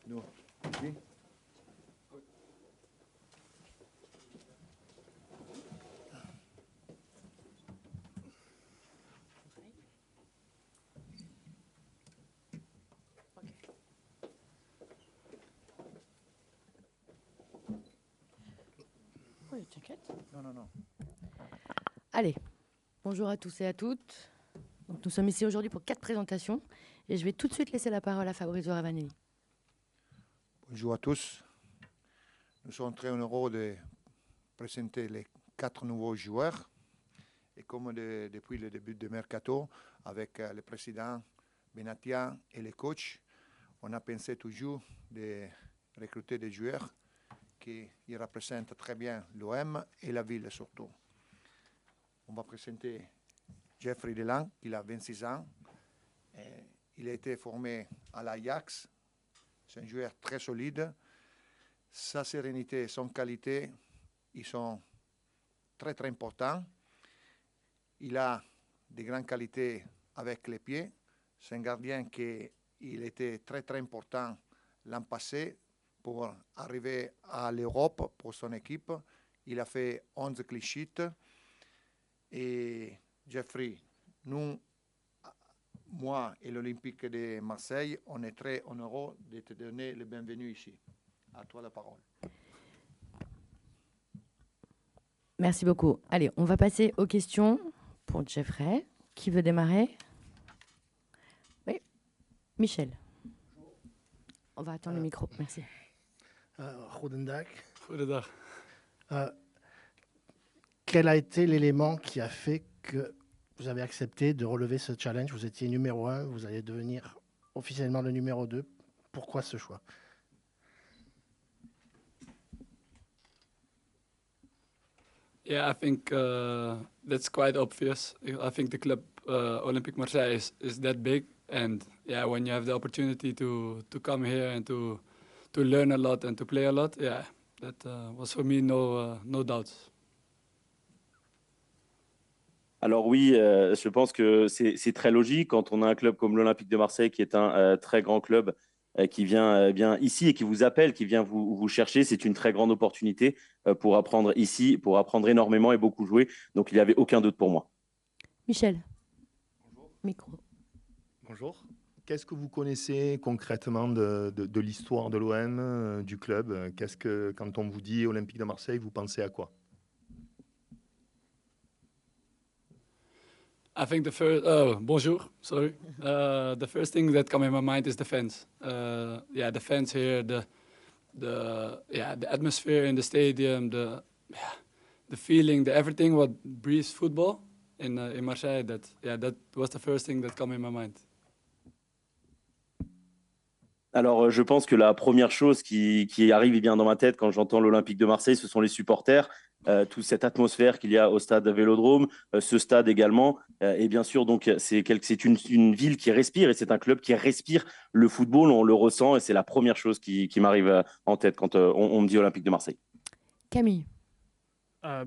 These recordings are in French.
No. Ici. Oui, t'inquiète. Non, non, non. Allez, bonjour à tous et à toutes. Donc, nous sommes ici aujourd'hui pour 4 présentations et je vais tout de suite laisser la parole à Fabrizio Ravanelli. Bonjour à tous. Nous sommes très heureux de présenter les 4 nouveaux joueurs. Et comme depuis le début du mercato, avec le président Benatia et les coachs, on a pensé toujours de recruter des joueurs qui représentent très bien l'OM et la ville surtout. On va présenter Jeffrey Delan, qui a 26 ans. Il a été formé à l'Ajax. C'est un joueur très solide. Sa sérénité et son qualité, ils sont très très importants. Il a de grandes qualités avec les pieds. C'est un gardien qui était très très important l'an passé pour arriver à l'Europe pour son équipe. Il a fait 11 clean sheets. Et Jeffrey, nous, moi et l'Olympique de Marseille, on est très heureux de te donner le bienvenu ici. À toi la parole. Merci beaucoup. Allez, on va passer aux questions pour Jeffrey. Qui veut démarrer? Oui, Michel. On va attendre le micro, merci. Goedendag. Goedendag. Quel a été l'élément qui a fait que vous avez accepté de relever ce challenge? Vous étiez numéro 1, vous allez devenir officiellement le numéro 2. Pourquoi ce choix? Yeah, I think that's quite obvious. I think the club Olympique Marseille is that big, and yeah, when you have the opportunity to come here and to learn a lot and to play a lot, yeah, that was for me no doubts. Alors oui, je pense que c'est très logique quand on a un club comme l'Olympique de Marseille qui est un très grand club qui vient bien ici et qui vous appelle, qui vient vous chercher. C'est une très grande opportunité pour apprendre ici, pour apprendre énormément et beaucoup jouer. Donc il n'y avait aucun doute pour moi. Michel. Bonjour. Micro. Bonjour. Qu'est-ce que vous connaissez concrètement de l'histoire de l'OM, du club? Qu'est-ce que, quand on vous dit Olympique de Marseille, vous pensez à quoi? I think the first bonjour, sorry. The first thing that comes in my mind is the fans. Yeah, the fans here, the atmosphere in the stadium, the feeling, the everything what breathes football in Marseille. That was the first thing that came in my mind. Alors, je pense que la première chose qui arrive et vient dans ma tête quand j'entends l'Olympique de Marseille, ce sont les supporters, toute cette atmosphère qu'il y a au stade Vélodrome, ce stade également. Et bien sûr, donc, c'est une ville qui respire et c'est un club qui respire le football, on le ressent et c'est la première chose qui m'arrive en tête quand on me dit Olympique de Marseille. Camille.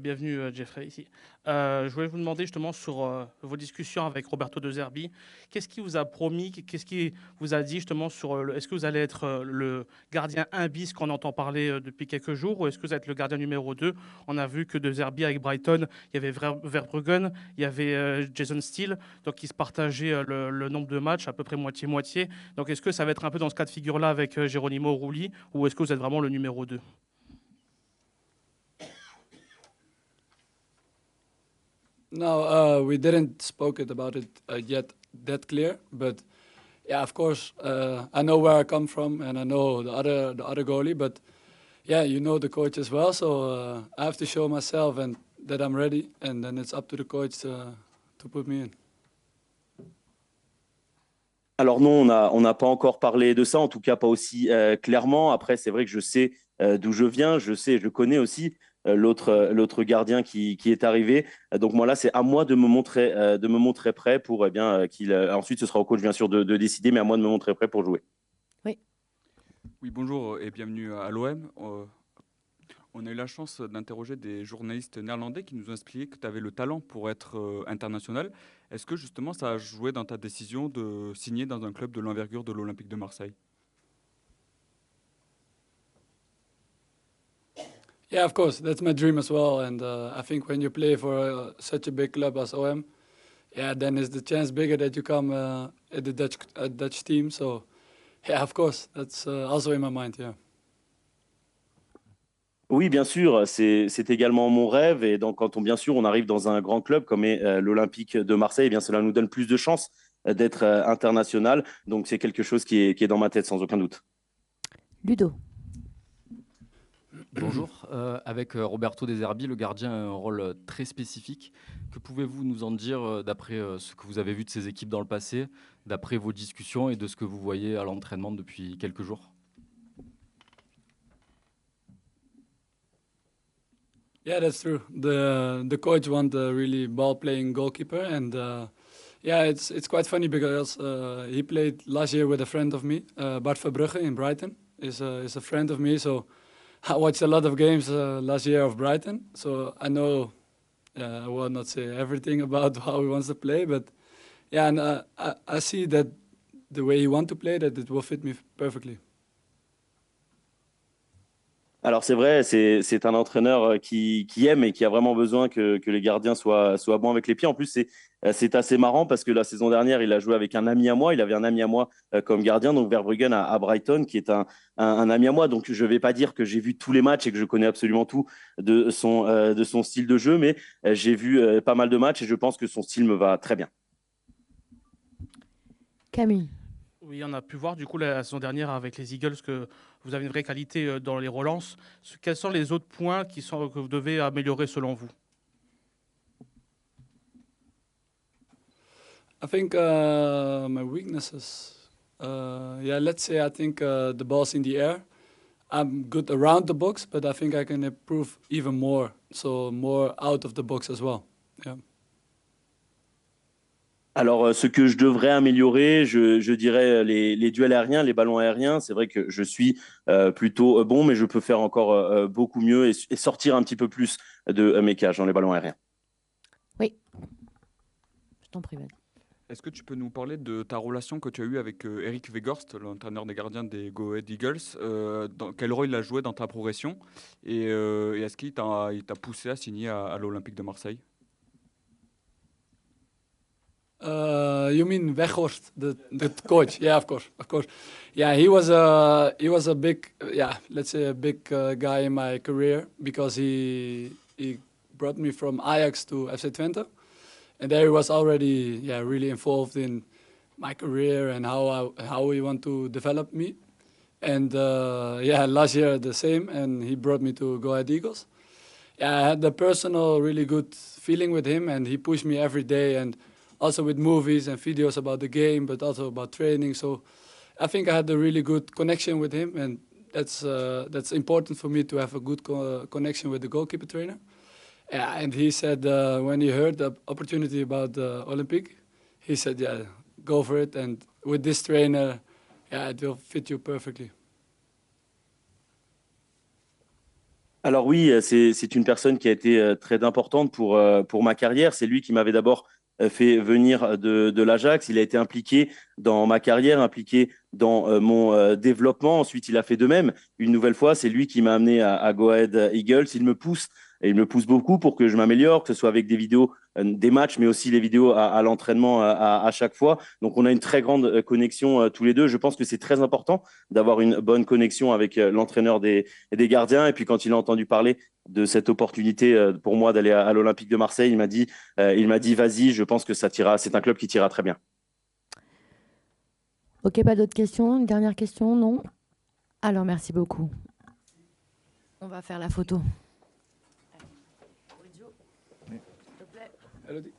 Bienvenue Jeffrey ici. Je voulais vous demander justement sur vos discussions avec Roberto De Zerbi, qu'est-ce qu'il vous a promis, qu'est-ce qu'il vous a dit justement sur est-ce que vous allez être le gardien 1 bis qu'on entend parler depuis quelques jours, ou est-ce que vous êtes le gardien numéro 2? On a vu que De Zerbi avec Brighton, il y avait Verbruggen, il y avait Jason Steele, donc ils se partageaient le nombre de matchs, à peu près moitié-moitié. Donc est-ce que ça va être un peu dans ce cas de figure-là avec Geronimo Rulli, ou est-ce que vous êtes vraiment le numéro 2? No, we didn't spoke about it yet that clear, but yeah, of course, I know where I come from and I know the other goalie, but yeah, you know the coach as well, so I have to show myself and that I'm ready, and then it's up to the coach to put me in. Alors non, on n'a pas encore parlé de ça, en tout cas pas aussi clairement. Après, c'est vrai que je sais d'où je viens, je connais aussi l'autre gardien qui est arrivé. Donc moi là, c'est à moi de me montrer prêt pour qu'il. Ensuite, ce sera au coach bien sûr de décider, mais à moi de me montrer prêt pour jouer. Oui. Oui, bonjour et bienvenue à l'OM. On a eu la chance d'interroger des journalistes néerlandais qui nous ont expliqué que tu avais le talent pour être international. Est-ce que justement ça a joué dans ta décision de signer dans un club de l'envergure de l'Olympique de Marseille? Yeah, of course, that's my dream as well. And I think when you play for such a big club as OM, yeah, then is the chance bigger that you come at the Dutch team. So, yeah, of course, that's also in my mind. Yeah. Oui, bien sûr, c'est également mon rêve. Et donc, bien sûr, on arrive dans un grand club comme est l'Olympique de Marseille, eh bien, cela nous donne plus de chances d'être international. Donc, c'est quelque chose qui est dans ma tête, sans aucun doute. Ludo. Bonjour, avec Roberto De Zerbi, le gardien a un rôle très spécifique. Que pouvez-vous nous en dire d'après ce que vous avez vu de ces équipes dans le passé, d'après vos discussions et de ce que vous voyez à l'entraînement depuis quelques jours? Yeah, that's true. The coach want a really ball-playing goalkeeper, and yeah, it's quite funny because he played last year with a friend of me, Bart Verbrugge in Brighton. Is a friend of me, so I watched a lot of games last year of Brighton. So I know I will not say everything about how he wants to play, but yeah, and I see that the way he wants to play, that it will fit me perfectly. Alors c'est vrai, c'est un entraîneur qui aime et qui a vraiment besoin que les gardiens soient bons avec les pieds. En plus, c'est assez marrant parce que la saison dernière, il a joué avec un ami à moi. Il avait un ami à moi comme gardien, donc Verbruggen à Brighton, qui est un ami à moi. Donc je ne vais pas dire que j'ai vu tous les matchs et que je connais absolument tout de son style de jeu, mais j'ai vu pas mal de matchs et je pense que son style me va très bien. Camille. Oui, on a pu voir du coup la saison dernière avec les Eagles que vous avez une vraie qualité dans les relances. Quels sont les autres points que vous devez améliorer selon vous? I think my weaknesses, yeah, let's say I think the ball's in the air. I'm good around the box, but I think I can improve even more. So more out of the box as well. Yeah. Alors, ce que je devrais améliorer, je dirais les duels aériens, les ballons aériens. C'est vrai que je suis plutôt bon, mais je peux faire encore beaucoup mieux et sortir un petit peu plus de mes cages dans les ballons aériens. Oui, je t'en prie. Est-ce que tu peux nous parler de ta relation que tu as eue avec Eric Weghorst, l'entraîneur des gardiens des Go Ahead Eagles? Dans quel rôle il a joué dans ta progression? Et est-ce qu'il t'a poussé à signer à l'Olympique de Marseille? You mean Weghorst, the coach? Yeah, of course. Yeah, he was a big, let's say a big guy in my career because he brought me from Ajax to FC Twente, and there he was already really involved in my career and how he want to develop me. And last year the same, and he brought me to Go Ahead Eagles. Yeah, I had the personal really good feeling with him, and he pushed me every day and also with movies and videos about the game, but also about training. So I think I had a really good connection with him, and that's important for me to have a good connection with the goalkeeper trainer. Yeah, and he said when he heard the opportunity about the Olympic, he said, yeah, go for it. And with this trainer, yeah, it will fit you perfectly. Alors oui, c'est une personne qui a été très importante pour ma carrière. C'est lui qui m'avait d'abord fait venir de l'Ajax. Il a été impliqué dans ma carrière, impliqué dans mon développement. Ensuite, il a fait de même. Une nouvelle fois, c'est lui qui m'a amené à Go Ahead Eagles. Il me pousse beaucoup pour que je m'améliore, que ce soit avec des vidéos des matchs, mais aussi les vidéos à l'entraînement à chaque fois. Donc, on a une très grande connexion tous les deux. Je pense que c'est très important d'avoir une bonne connexion avec l'entraîneur des gardiens. Et puis, quand il a entendu parler de cette opportunité pour moi d'aller à l'Olympique de Marseille, il m'a dit vas-y, je pense que ça t'ira. C'est un club qui t'ira très bien. Ok, pas d'autres questions? Une dernière question? Non? Alors, merci beaucoup. On va faire la photo. S'il te plaît. Elodie.